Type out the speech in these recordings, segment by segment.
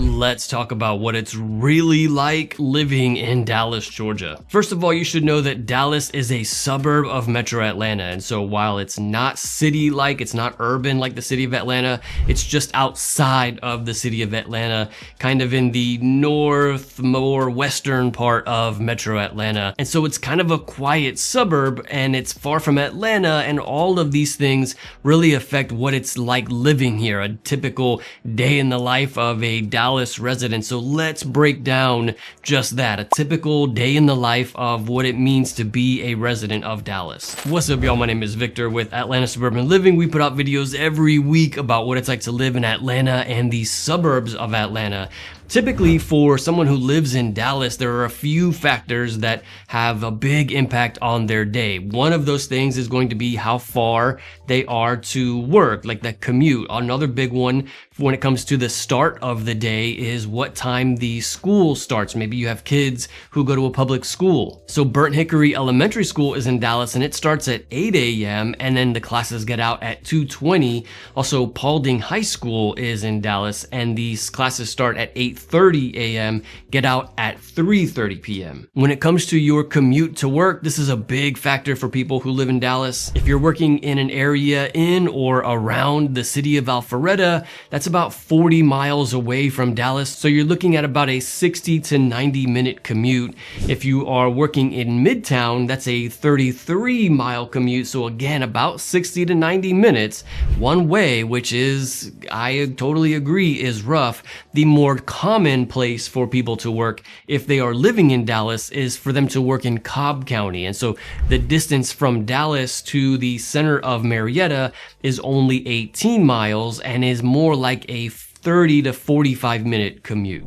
let's talk about what it's really like living in Dallas, Georgia. First of all, you should know that Dallas is a suburb of Metro Atlanta. And so while it's not city-like, it's not urban like the city of Atlanta, it's just outside of the city of Atlanta, kind of in the north, more western part of Metro Atlanta. And so it's kind of a quiet suburb, and it's far from Atlanta, and all of these things really affect what it's like living here, a typical day in the life of a Dallas resident. So let's break down just that, a typical day in the life of what it means to be a resident of Dallas. What's up, y'all? My name is Victor with Atlanta Suburban Living. We put out videos every week about what it's like to live in Atlanta and the suburbs of Atlanta. Typically, for someone who lives in Dallas, there are a few factors that have a big impact on their day. One of those things is going to be how far they are to work, like the commute. Another big one when it comes to the start of the day is what time the school starts. Maybe you have kids who go to a public school. So Burnt Hickory Elementary School is in Dallas, and it starts at 8 a.m. and then the classes get out at 2:20. Also, Paulding High School is in Dallas, and these classes start at 8:30 a.m., get out at 3:30 p.m. When it comes to your commute to work, this is a big factor for people who live in Dallas. If you're working in an area in or around the city of Alpharetta, that's about 40 miles away from Dallas, so you're looking at about a 60 to 90 minute commute. If you are working in Midtown, that's a 33-mile commute, so again, about 60 to 90 minutes one way, which is, I totally agree, is rough. The more common place for people to work if they are living in Dallas is for them to work in Cobb County. And so the distance from Dallas to the center of Marietta is only 18 miles and is more like a 30 to 45 minute commute.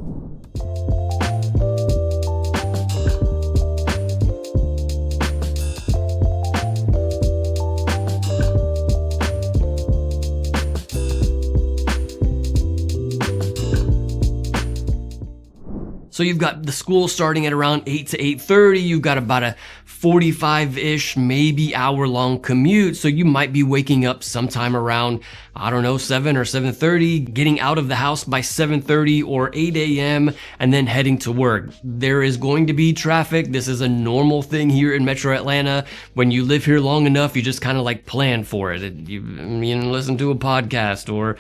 So you've got the school starting at around 8 to 8:30. You've got about a 45-ish, maybe hour-long commute. So you might be waking up sometime around, 7 or 7:30, getting out of the house by 7:30 or 8 a.m., and then heading to work. There is going to be traffic. This is a normal thing here in Metro Atlanta. When you live here long enough, you just kind of like plan for it. You listen to a podcast or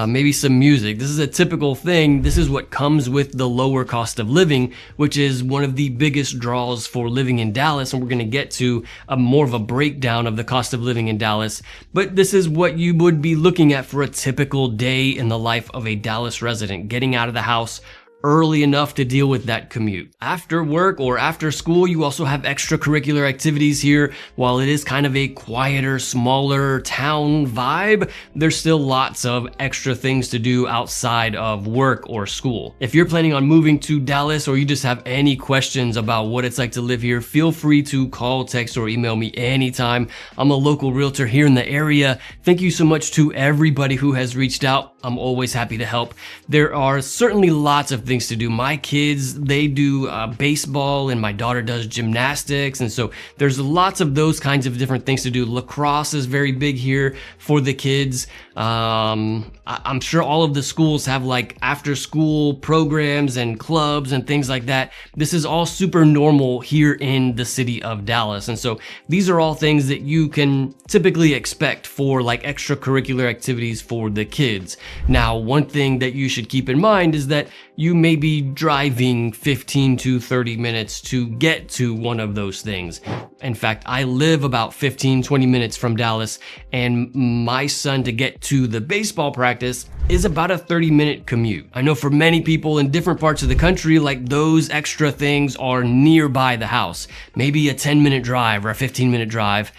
maybe some music. This is a typical thing. This is what comes with the lower cost of living, which is one of the biggest draws for living in Dallas. And we're going to get to more of a breakdown of the cost of living in Dallas. But this is what you would be looking at for a typical day in the life of a Dallas resident, getting out of the house early enough to deal with that commute. After work or after school, you also have extracurricular activities here. While it is kind of a quieter, smaller town vibe, there's still lots of extra things to do outside of work or school. If you're planning on moving to Dallas or you just have any questions about what it's like to live here, feel free to call, text, or email me anytime. I'm a local realtor here in the area. Thank you so much to everybody who has reached out. I'm always happy to help. There are certainly lots of things to do. My kids, they do baseball, and my daughter does gymnastics, and so there's lots of those kinds of different things to do. Lacrosse is very big here for the kids. I'm sure all of the schools have like after school programs and clubs and things like that. This is all super normal here in the city of Dallas. And so these are all things that you can typically expect for like extracurricular activities for the kids. Now, one thing that you should keep in mind is that you may be driving 15 to 30 minutes to get to one of those things. In fact, I live about 15-20 minutes from Dallas, and my son to get to the baseball practice is about a 30-minute commute. I know for many people in different parts of the country, like those extra things are nearby the house. Maybe a 10-minute drive or a 15-minute drive.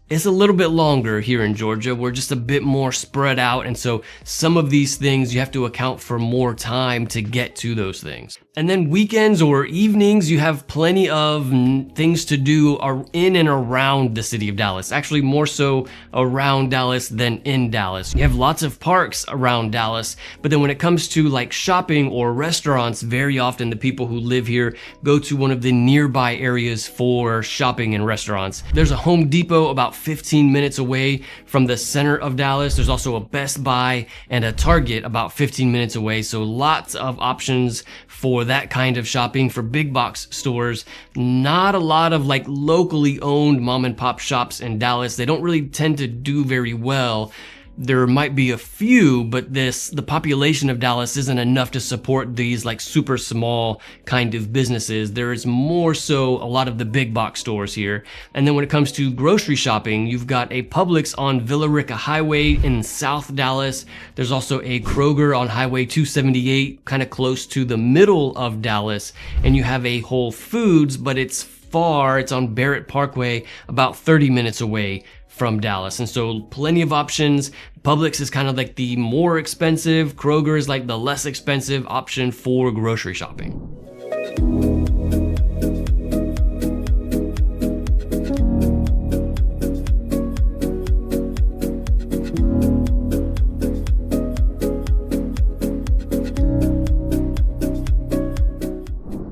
It's a little bit longer here in Georgia. We're just a bit more spread out, and so some of these things you have to account for more time to get to those things. And then weekends or evenings, you have plenty of things to do in and around the city of Dallas. Actually, more so around Dallas than in Dallas. You have lots of parks around Dallas, but then when it comes to like shopping or restaurants, very often the people who live here go to one of the nearby areas for shopping and restaurants. There's a Home Depot about 15 minutes away from the center of Dallas. There's also a Best Buy and a Target about 15 minutes away. So lots of options for that kind of shopping for big box stores. Not a lot of like locally owned mom and pop shops in Dallas. They don't really tend to do very well. There might be a few, but the population of Dallas isn't enough to support these like super small kind of businesses. There is more so a lot of the big box stores here. And then when it comes to grocery shopping, you've got a Publix on Villa Rica Highway in South Dallas. There's also a Kroger on Highway 278, kind of close to the middle of Dallas. And you have a Whole Foods, but it's far. It's on Barrett Parkway, about 30 minutes away from Dallas. And so plenty of options. Publix is kind of like the more expensive. Kroger is like the less expensive option for grocery shopping.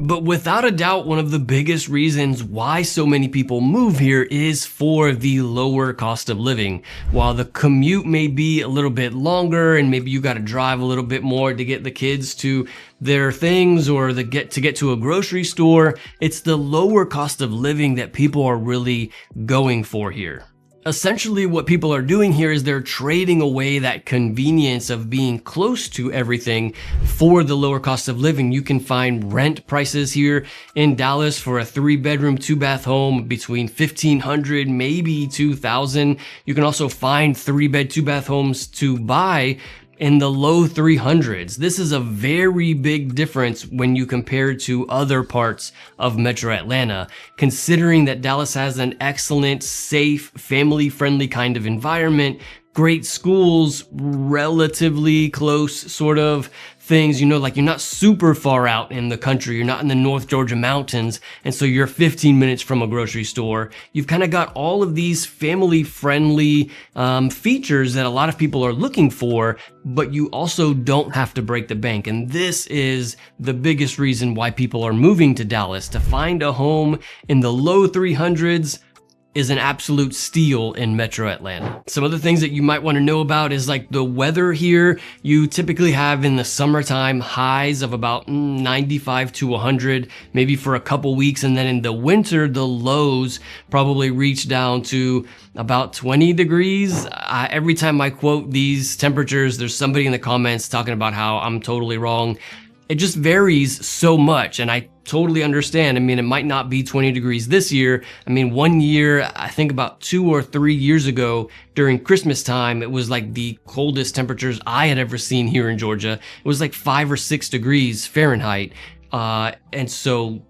But without a doubt, one of the biggest reasons why so many people move here is for the lower cost of living. While the commute may be a little bit longer and maybe you got to drive a little bit more to get the kids to their things or to get to a grocery store, it's the lower cost of living that people are really going for here. Essentially, what people are doing here is they're trading away that convenience of being close to everything for the lower cost of living. You can find rent prices here in Dallas for a 3-bedroom, 2-bath home between $1,500, maybe $2,000. You can also find 3-bed, 2-bath homes to buy in the low 300s. This is a very big difference when you compare to other parts of Metro Atlanta, considering that Dallas has an excellent, safe, family-friendly kind of environment, great schools, relatively close sort of things, like you're not super far out in the country. You're not in the North Georgia mountains. And so you're 15 minutes from a grocery store. You've kind of got all of these family friendly features that a lot of people are looking for, but you also don't have to break the bank. And this is the biggest reason why people are moving to Dallas. To find a home in the low 300s is an absolute steal in Metro Atlanta. Some other things that you might want to know about is like the weather here. You typically have in the summertime highs of about 95 to 100, maybe for a couple weeks. And then in the winter, the lows probably reach down to about 20 degrees. Every time I quote these temperatures, there's somebody in the comments talking about how I'm totally wrong. It just varies so much, and I totally understand. I mean, it might not be 20 degrees this year. I mean, one year, I think about 2 or 3 years ago during Christmas time, it was like the coldest temperatures I had ever seen here in Georgia. It was like 5 or 6 degrees Fahrenheit. And so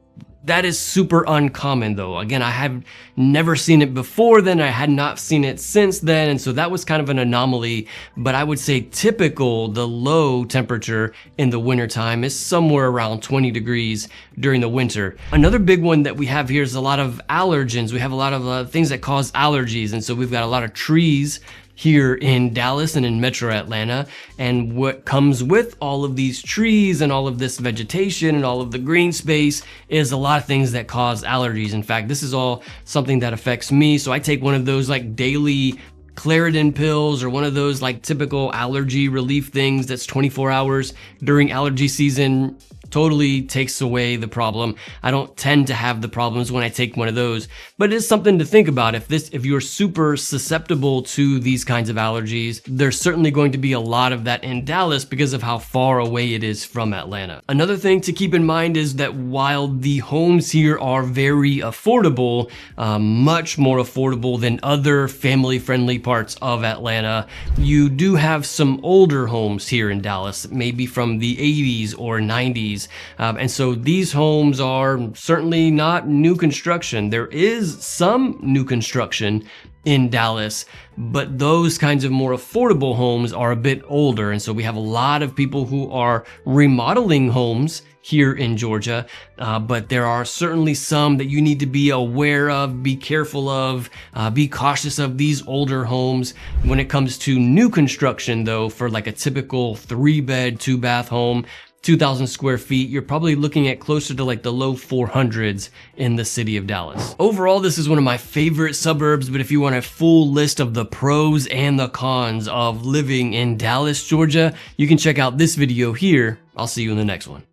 that is super uncommon though. Again, I have never seen it before then. I had not seen it since then. And so that was kind of an anomaly. But I would say typical, the low temperature in the wintertime is somewhere around 20 degrees during the winter. Another big one that we have here is a lot of allergens. We have a lot of things that cause allergies. And so we've got a lot of trees here in Dallas and in Metro Atlanta. And what comes with all of these trees and all of this vegetation and all of the green space is a lot of things that cause allergies. In fact, this is all something that affects me. So I take one of those like daily Claritin pills or one of those like typical allergy relief things that's 24 hours during allergy season. Totally takes away the problem. I don't tend to have the problems when I take one of those, but it is something to think about. If you're super susceptible to these kinds of allergies, there's certainly going to be a lot of that in Dallas because of how far away it is from Atlanta. Another thing to keep in mind is that while the homes here are very affordable, much more affordable than other family-friendly parts of Atlanta, you do have some older homes here in Dallas, maybe from the 80s or 90s. And so these homes are certainly not new construction. There is some new construction in Dallas, but those kinds of more affordable homes are a bit older. And so we have a lot of people who are remodeling homes here in Georgia, but there are certainly some that you need to be aware of, be careful of, be cautious of these older homes. When it comes to new construction though, for like a typical 3-bed, 2-bath home, 2,000 square feet, you're probably looking at closer to like the low 400s in the city of Dallas. Overall, this is one of my favorite suburbs, but if you want a full list of the pros and the cons of living in Dallas, Georgia, you can check out this video here. I'll see you in the next one.